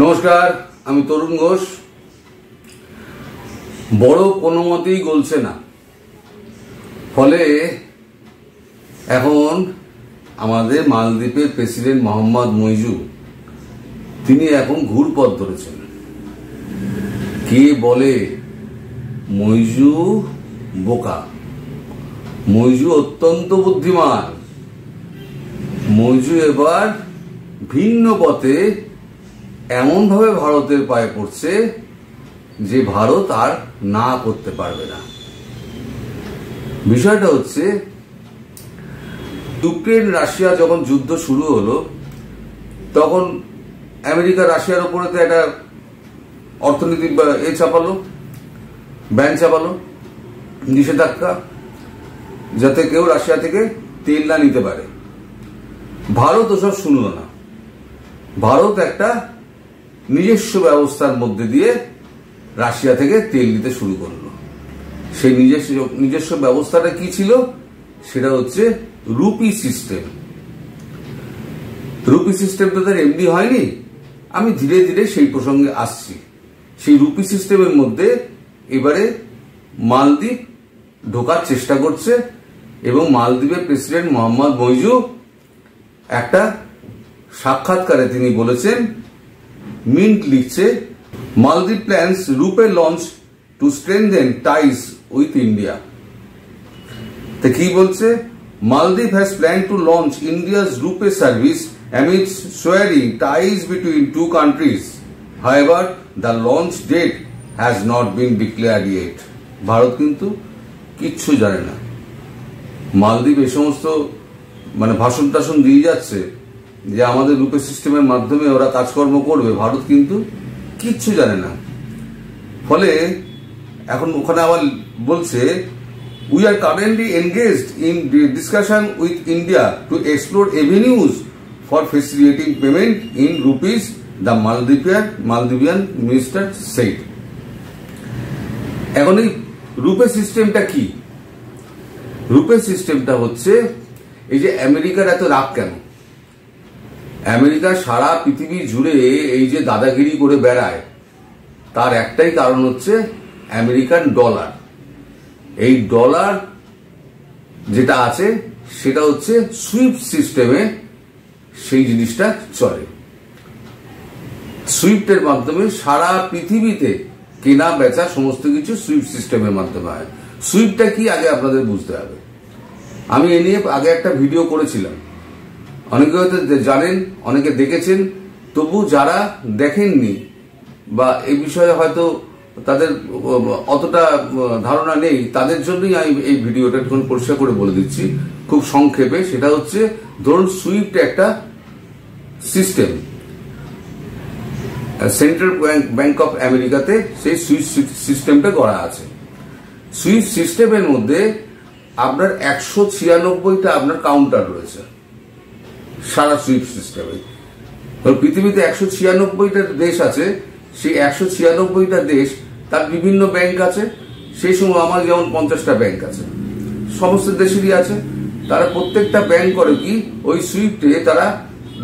নমস্কার, আমি তরুণ ঘোষ। বড় কোনো মতেই গলছে না, ফলে এখন আমাদের মালদ্বীপের প্রেসিডেন্ট মোহাম্মদ মইজু তিনি এখন ঘুরপথ ধরেছেন। কে বলে মইজু বোকা, মইজু অত্যন্ত বুদ্ধিমান। মইজু এবার ভিন্ন পথে এমনভাবে ভারতের পায়ে পড়ছে যে ভারত আর না করতে পারবে না। বিষয়টা হচ্ছে, ইউক্রেন রাশিয়া যখন যুদ্ধ শুরু হলো তখন আমেরিকা রাশিয়ার উপরে তো একটা অর্থনৈতিক চাপালো, ব্যান চাপালো, নিষেধাজ্ঞা, যাতে কেউ রাশিয়া থেকে তেল না নিতে পারে। ভারত ওসব শুনল না। ভারত একটা নিজস্ব ব্যবস্থার মধ্যে দিয়ে রাশিয়া থেকে তেল নিতে শুরু করলো। সেই নিজস্ব ব্যবস্থাটা কি ছিল? সেটা হচ্ছে রুপি সিস্টেম। রুপি সিস্টেম তো তার এমনি হয়নি। আমি ধীরে ধীরে সেই প্রসঙ্গে আসছি। সেই রুপি সিস্টেমের মধ্যে এবারে মালদ্বীপ ঢোকার চেষ্টা করছে এবং মালদ্বীপের প্রেসিডেন্ট মোহাম্মদ মইজু একটা সাক্ষাৎকারে তিনি বলেছেন, মিন্ট লিখছে, Maldives plans RuPay launch to strengthen ties with India. তো কি বলছে? Maldives has planned to launch India's RuPay service amidst swearing ties between two countries. However, the launch date has not been declared yet. Bharat কিন্তু কিচ্ছু জানে না। মালদ্বীপ এই সমস্ত ভাষণ টাষণ দিয়ে যাচ্ছে যে আমাদের রুপে সিস্টেমের মাধ্যমে ওরা কাজকর্ম করবে। ভারত কিন্তু কিচ্ছু জানে না। ফলে এখন ওখানে আবার বলছে, we are currently engaged in discussion with India to explore avenues for facilitating payment in rupees, the Maldivian minister said. এখন এই রুপে সিস্টেমটা কি? রুপে সিস্টেমটা হচ্ছে, এই যে আমেরিকার এত রাগ কেন? আমেরিকা সারা পৃথিবী জুড়ে এই যে দাদাগিরি করে বেড়ায়, তার একটাই কারণ হচ্ছে আমেরিকান ডলার। এই ডলার যেটা আছে সেটা হচ্ছে সুইফট সিস্টেমে সেই জিনিসটা চলে। সুইফটের মাধ্যমে সারা পৃথিবীতে কেনা বেচা সমস্ত কিছু সুইফট সিস্টেমের মাধ্যমে হয়। সুইফটটা কি আগে আপনাদের বুঝতে হবে। আমি এ নিয়ে আগে একটা ভিডিও করেছিলাম, অনেকে হয়তো জানেন, অনেকে দেখেছেন। তবু যারা দেখেননি বা এই বিষয়ে হয়তো তাদের অতটা ধারণা নেই, তাদের জন্যই আমি এই ভিডিওটা এখন পরিষ্কার করে বলে দিচ্ছি খুব সংক্ষেপে। সেটা হচ্ছে, ধরুন সুইফট একটা সিস্টেম, সেন্ট্রাল ব্যাংক অফ আমেরিকাতে সেই সুইফট সিস্টেমটা করা আছে। সুইফট সিস্টেমের মধ্যে আপনার 196টা আপনার কাউন্টার রয়েছে সারা সুইফট সিস্টেমে। পৃথিবীতে 196টা দেশ আছে। সেই 196টা দেশ তার বিভিন্ন ব্যাংক আছে। সেই সময় আমার যেমন 50টা ব্যাংক আছে, সমস্ত দেশেরই আছে। তারা প্রত্যেকটা ব্যাংক করে কি, ওই সুইফটে তারা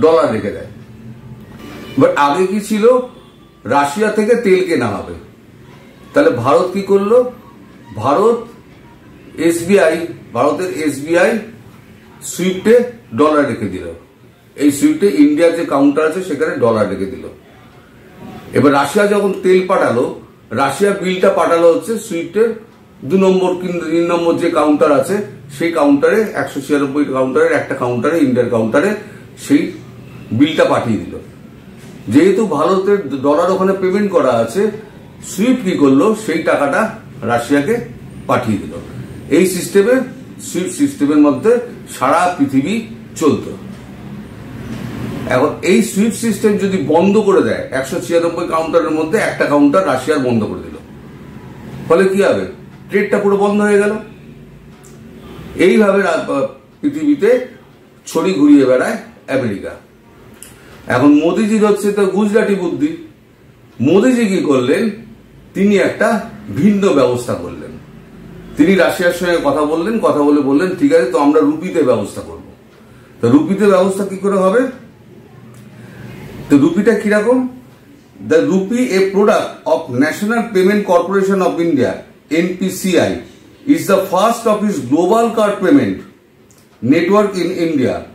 ডলার রেখে দেয়। বাট আগে কি ছিল, রাশিয়া থেকে তেল কেনা হবে। তাহলে ভারত কি করলো? ভারতের এসবিআই সুইফটে ডলার রেখে দিল। এই সুইফটে ইন্ডিয়ার যে কাউন্টার আছে সেখানে ডলার রেখে দিল। এবার রাশিয়া যখন তেল পাঠালো, রাশিয়া বিলটা পাঠালো হচ্ছে সুইফটের 2 নম্বর কি 3 নম্বর যে কাউন্টার আছে সেই কাউন্টারে, 196 কাউন্টারের একটা কাউন্টারে, ইন্ডিয়ার কাউন্টারে সেই বিলটা পাঠিয়ে দিল। যেহেতু ভারতের ডলার ওখানে পেমেন্ট করা আছে, সুইফট কি করলো, সেই টাকাটা রাশিয়াকে পাঠিয়ে দিল। এই সিস্টেমে, সুইফট সিস্টেমের মধ্যে সারা পৃথিবী চলত। এখন এই সুইফট সিস্টেম যদি বন্ধ করে দেয়, 196 কাউন্টারের মধ্যে একটা কাউন্টার রাশিয়ার বন্ধ করে দিল, ফলে কি হবে? ট্রেডটা পুরো বন্ধ হয়ে গেল। এইভাবে পৃথিবীতে ছড়ি ঘুরিয়ে বেড়ায় আমেরিকা। এখন মোদিজির হচ্ছে তো গুজরাটি বুদ্ধি। মোদিজি কি করলেন? তিনি একটা ভিন্ন ব্যবস্থা করলেন। তিনি রাশিয়ার সঙ্গে কথা বলে বললেন, ঠিক আছে, তো আমরা রুপিতে ব্যবস্থা করব। তো রুপিতে ব্যবস্থা কি করে হবে? তো রুপিটা কিরকম? The rupee, a product of National Payment Corporation of India, NPCI, is the first of its global card payment network in India,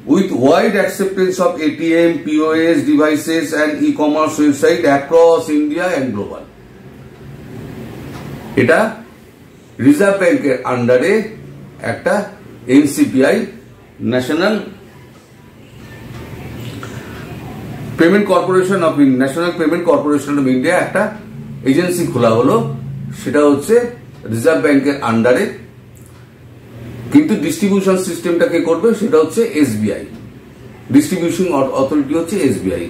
with wide acceptance of ATM, POS devices and e-commerce website across India and global. এটা reserve ব্যাংকের আন্ডারে একটা NCPI, national payment corporation of national payment corporation of India একটা agency খোলা হলো, সেটা হচ্ছে reserve ব্যাংকের আন্ডারে। কিন্তু ডিস্ট্রিবিউশন সিস্টেমটা কে করবে, সেটা হচ্ছে SBI, ডিস্ট্রিবিউশন অথরিটি হচ্ছে SBI।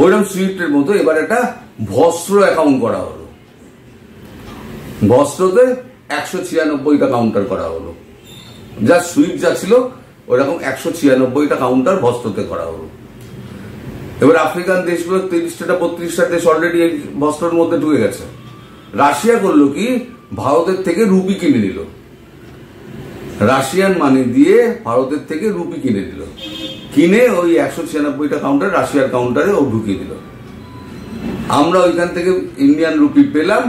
ওইরকম সুইফটের মতো এবার একটা ভস্ত্র অ্যাকাউন্ট করা হলো, ভস্ত্রতে 196টা কাউন্টার করা হলো, যা সুইফট যা ছিল ওইরকম 196টা কাউন্টার ভস্ত্রতে করা হলো। এবার আফ্রিকান দেশগুলো 30টা 32টা দেশ অলরেডি এই ভস্ত্রের মধ্যে ঢুকে গেছে। রাশিয়া করলো কি, ভারতের থেকে রুপি কিনে নিল, রাশিয়ান মানি দিয়ে ভারতের থেকে রুপি কিনে দিল, কিনে ওই 196টা কাউন্টার রাশিয়ার কাউন্টারে ও ঢুকিয়ে দিল। আমরা ওইখান থেকে ইন্ডিয়ান রুপি পেলাম,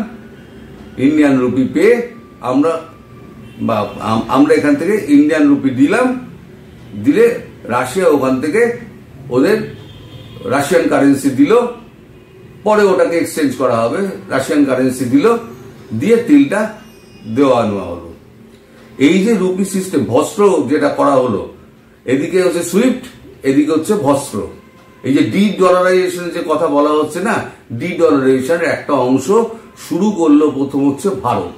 ইন্ডিয়ান রুপি পেয়ে আমরা এখান থেকে ইন্ডিয়ান রুপি দিলাম, দিলে রাশিয়া ওখান থেকে ওদের রাশিয়ান কারেন্সি দিল, পরে ওটাকে এক্সচেঞ্জ করা হবে, রাশিয়ান কারেন্সি দিল, দিয়ে তিলটা দেওয়া নেওয়া হলো। এই যে রুপি সিস্টেম ভস্ত্র যেটা করা হলো, এদিকে হচ্ছে সুইফট, এদিকে হচ্ছে ভস্ত্র। এই যে ডি ডলারাইজেশন যে কথা বলা হচ্ছে না, ডি ডলারাইজেশনের একটা অংশ শুরু করলো প্রথম হচ্ছে ভারত,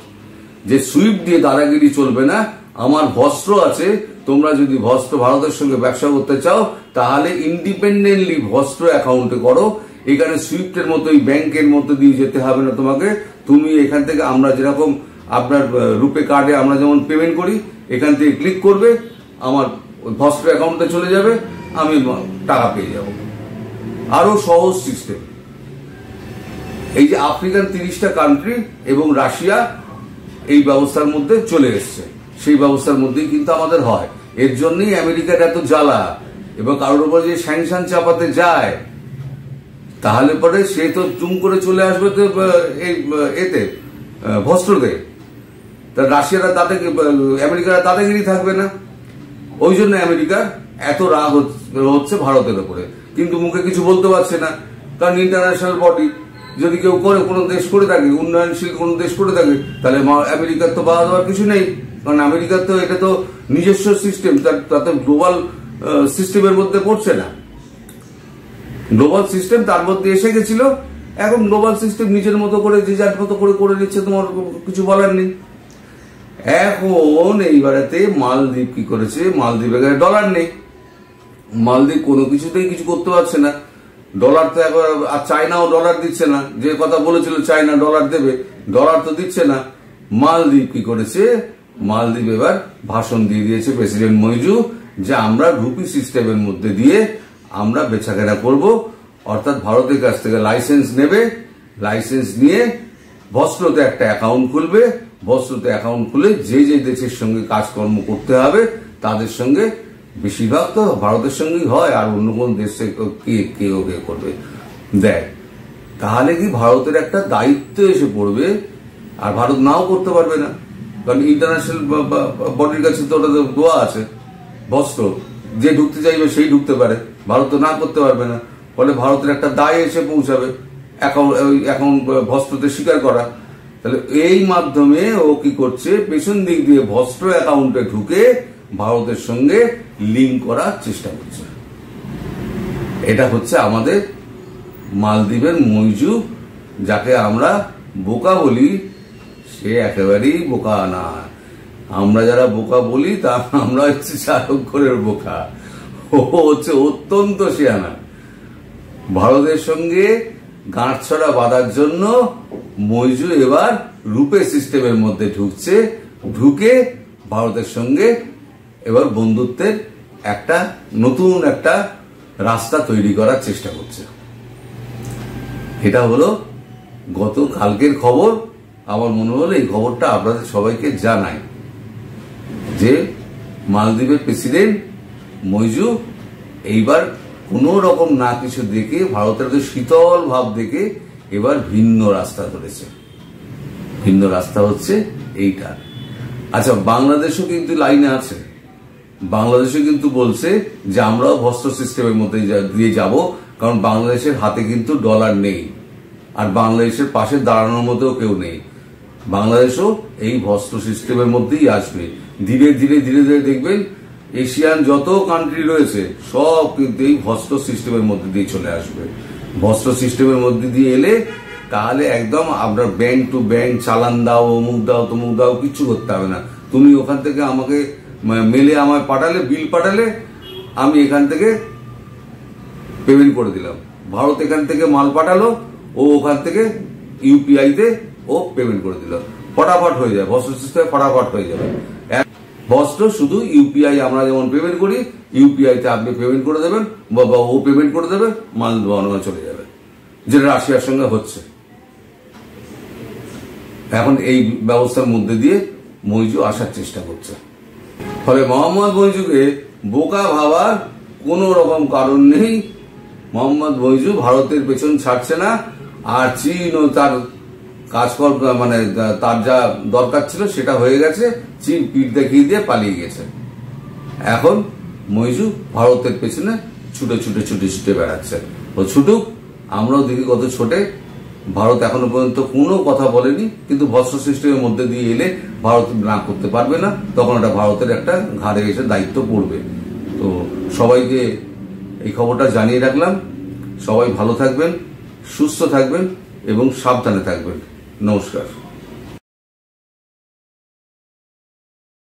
যে সুইফট দিয়ে দাদাগিরি চলবে না, আমার ভস্ত্র আছে, তোমরা যদি ভস্ত্র ভারতের সঙ্গে ব্যবসা করতে চাও তাহলে ইন্ডিপেন্ডেন্টলি ভস্ত্র অ্যাকাউন্টে করো, এখানে সুইফটের মতোই ব্যাংকের মতো দিয়ে যেতে হবে না তোমাকে, তুমি এখান থেকে আমরা যেরকম আপনার রুপে কার্ডে আমরা যেমন পেমেন্ট করি, এখান থেকে ক্লিক করবে, আমার ভস্ত্র অ্যাকাউন্টে চলে যাবে, আমি টাকা পেয়ে যাব। আরো সহজ সিস্টেম। এই যে আফ্রিকান 30টা কান্ট্রি এবং রাশিয়া এই ব্যবস্থার মধ্যে চলে এসছে, সেই ব্যবস্থার মধ্যেই কিন্তু আমাদের হয়। এর জন্যই আমেরিকার এত জ্বালা, এবং কারোর উপর যে স্যাংশন চাপাতে যায় তাহলে পরে সে তো চুম করে চলে আসবে তো এতে ভস্ত্রতে, তা রাশিয়ারা তাতে আমেরিকারা দাদাগিরি থাকবে না। ওই জন্য আমেরিকার এত রাগ হচ্ছে ভারতের উপরে, কিন্তু মুখে কিছু বলতে পারছে না, কারণ ইন্টারন্যাশনাল বডি যদি কেউ করে, কোনো দেশ করে থাকে, উন্নয়নশীল কোনো দেশ করে থাকে, তাহলে আমেরিকার তো বাধা দেওয়ার কিছু নেই, কারণ আমেরিকার তো এটা তো নিজস্ব সিস্টেম, তাতে গ্লোবাল সিস্টেমের মধ্যে পড়ছে না। গ্লোবাল সিস্টেম তার মধ্যে এসে গেছিল, এখন গ্লোবাল সিস্টেম নিজের মতো করে যে যার মতো করে করে নিচ্ছে, তোমার কিছু বলার নেই। এখন এইবারেতে মালদ্বীপ কি করেছে, মালদ্বীপের কাছে ডলার নেই, মালদ্বীপ কোনো কিছুতেই কিছু করতে পারছে না, ডলার তো একবার, আর চায়নাও ডলার দিচ্ছে না, যে কথা বলেছিল চায়না ডলার দেবে, ডলার তো দিচ্ছে না। মালদ্বীপ কি করেছে, মালদ্বীপ এবার ভাষণ দিয়ে দিয়েছে প্রেসিডেন্ট মইজু, যে আমরা রুপি সিস্টেমের মধ্যে দিয়ে আমরা বেচাকেনা করব, অর্থাৎ ভারতের কাছ থেকে লাইসেন্স নেবে, লাইসেন্স নিয়ে ভস্ত্রতে একটা অ্যাকাউন্ট খুলবে, ভস্ত্রতে অ্যাকাউন্ট খুলে যে যে দেশের সঙ্গে কাজকর্ম করতে হবে তাদের সঙ্গে, বেশিরভাগ তো ভারতের সঙ্গেই হয়, আর অন্য কোন দেশে কে করবে দেয়, তাহলে কি ভারতের একটা দায়িত্ব এসে পড়বে, আর ভারত নাও করতে পারবে না, কারণ ইন্টারন্যাশনাল বডির কাছে তো ওটা দোয়া আছে, ভস্ত্র যে ঢুকতে চাইবে সেই ঢুকতে পারে, ভারত তো না করতে পারবে না, ফলে ভারতের একটা দায় এসে পৌঁছাবে অ্যাকাউন্ট ভস্ত্রতে স্বীকার করা। তাহলে এই মাধ্যমে ও কি করছে, পেছন দিক দিয়ে ভস্ত্র অ্যাকাউন্টে ঢুকে ভারতের সঙ্গে লিঙ্ক করার চেষ্টা করছে। এটা হচ্ছে আমাদের মালদ্বীপের মইজু, যাকে আমরা বোকা বলি, সে একেবারেই বোকা না। আমরা যারা বোকা বলি তা আমরা হচ্ছে চারক্ষরের বোকা, ও হচ্ছে অত্যন্ত শিয়ানা। ভারতের সঙ্গে গাঁটছড়া বাঁধার জন্য মইজু এবার রুপে সিস্টেমের মধ্যে ঢুকছে, ঢুকে ভারতের সঙ্গে এবার বন্ধুত্বের একটা নতুন একটা রাস্তা তৈরি করার চেষ্টা করছে। এটা হলো গত কালকের খবর। আমার মনে হলো এই খবরটা আপনাদের সবাইকে জানাই, যে মালদ্বীপের প্রেসিডেন্ট মইজু এইবার কোনো রকম না কিছু দেখে, ভারতের শীতল ভাব দেখে এবার ভিন্ন রাস্তা ধরেছে। ভিন্ন রাস্তা হচ্ছে এইটা। আচ্ছা, বাংলাদেশও কিন্তু লাইনে আছে। বাংলাদেশও কিন্তু বলছে যে আমরাও ভস্ত্র সিস্টেমের মধ্যে দিয়ে যাব, কারণ বাংলাদেশের হাতে কিন্তু ডলার নেই, আর বাংলাদেশের পাশে দাঁড়ানোর মধ্যেও কেউ নেই। বাংলাদেশও এই ভস্ত্র সিস্টেমের মধ্যেই আসবে। ধীরে ধীরে ধীরে ধীরে দেখবেন এশিয়ান যত কান্ট্রি রয়েছে সব কিন্তু এই ভস্ত্র সিস্টেমের মধ্যে দিয়ে চলে আসবে। ভস্ত্র সিস্টেমের মধ্যে দিয়ে এলে তাহলে একদম আপনার ব্যাংক টু ব্যাংক চালান দাও, অমুক দাও, তমুক দাও, কিচ্ছু করতে হবে না। তুমি ওখান থেকে আমাকে মেলে আমায় পাঠালে, বিল পাঠালে, আমি এখান থেকে পেমেন্ট করে দিলাম। ভারত এখান থেকে মাল পাঠালো, ও ওখান থেকে ইউপিআই তে ও পেমেন্ট করে দিল, ফটাফট হয়ে যায়। ভস্ত্র সিস্টেমে ফটাফট হয়ে যাবে। ভস্ত্র শুধু ইউপিআই, আমরা যেমন পেমেন্ট করি, ইউপিআই তে আপনি পেমেন্ট করে দেবেন বা ও পেমেন্ট করে দেবে, মাল বানানো চলে যাবে, যেটা রাশিয়ার সঙ্গে হচ্ছে। এখন এই ব্যবস্থার মধ্যে দিয়ে মইজু আসার চেষ্টা করছে। ফলে মোহাম্মদ মইজুকে বোকা ভাবার কোন রকম কারণ নেই। মোহাম্মদ মইজু ভারতের পেছন ছাড়ছে না, আর চীনও তার কাজকর্ম মানে তার যা দরকার ছিল সেটা হয়ে গেছে। চীন পিঠ দেখিয়ে দিয়ে পালিয়ে গেছে। এখন মইজু ভারতের পেছনে ছুটে ছুটে ছুটে ছুটে বেড়াচ্ছে। ও ছুটুক, আমরাও দেখি কত ছোটে। ভারত এখনো পর্যন্ত কোনো কথা বলেনি, কিন্তু ভস্ত্র সিস্টেমের মধ্যে দিয়ে এলে ভারত না করতে পারবে না, তখন এটা ভারতের একটা ঘাড়ে এসে দায়িত্ব পড়বে। তো সবাইকে এই খবরটা জানিয়ে রাখলাম। সবাই ভালো থাকবেন, সুস্থ থাকবেন এবং সাবধানে থাকবেন। নমস্কার।